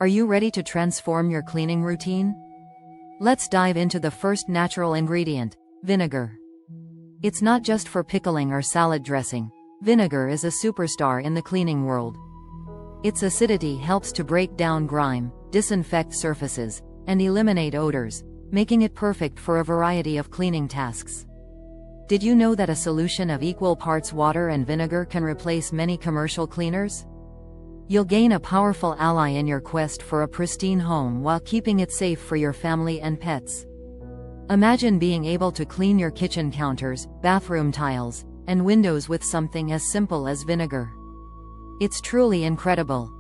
Are you ready to transform your cleaning routine? Let's dive into the first natural ingredient, vinegar. It's not just for pickling or salad dressing. Vinegar is a superstar in the cleaning world. Its acidity helps to break down grime, disinfect surfaces, and eliminate odors, making it perfect for a variety of cleaning tasks. Did you know that a solution of equal parts water and vinegar can replace many commercial cleaners? You'll gain a powerful ally in your quest for a pristine home while keeping it safe for your family and pets. Imagine being able to clean your kitchen counters, bathroom tiles, and windows with something as simple as vinegar. It's truly incredible.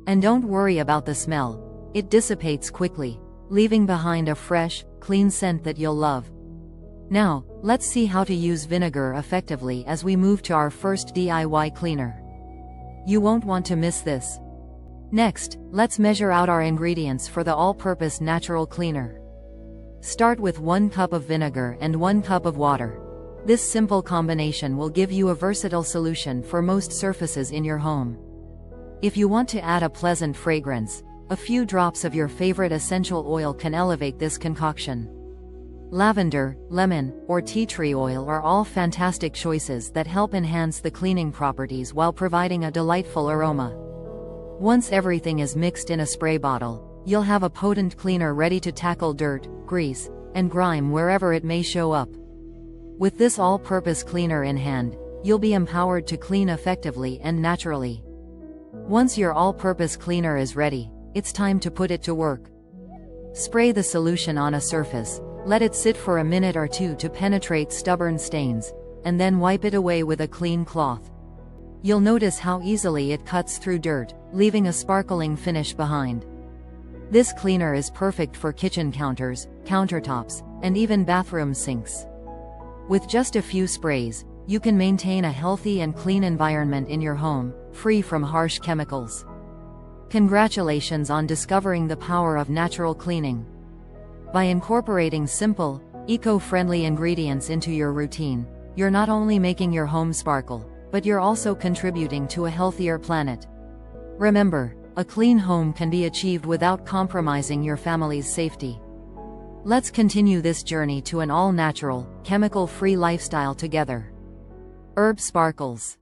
And don't worry about the smell. It dissipates quickly, leaving behind a fresh, clean scent that you'll love. Now, let's see how to use vinegar effectively as we move to our first DIY cleaner. You won't want to miss this. Next, let's measure out our ingredients for the all-purpose natural cleaner. Start with 1 cup of vinegar and 1 cup of water. This simple combination will give you a versatile solution for most surfaces in your home. If you want to add a pleasant fragrance, a few drops of your favorite essential oil can elevate this concoction. Lavender, lemon, or tea tree oil are all fantastic choices that help enhance the cleaning properties while providing a delightful aroma. Once everything is mixed in a spray bottle, you'll have a potent cleaner ready to tackle dirt, grease, and grime wherever it may show up. With this all-purpose cleaner in hand, you'll be empowered to clean effectively and naturally. Once your all-purpose cleaner is ready, it's time to put it to work. Spray the solution on a surface. Let it sit for a minute or two to penetrate stubborn stains, and then wipe it away with a clean cloth. You'll notice how easily it cuts through dirt, leaving a sparkling finish behind. This cleaner is perfect for kitchen counters, countertops, and even bathroom sinks. With just a few sprays, you can maintain a healthy and clean environment in your home, free from harsh chemicals. Congratulations on discovering the power of natural cleaning. By incorporating simple, eco-friendly ingredients into your routine, you're not only making your home sparkle, but you're also contributing to a healthier planet. Remember, a clean home can be achieved without compromising your family's safety. Let's continue this journey to an all-natural, chemical-free lifestyle together. Herb Sparkles.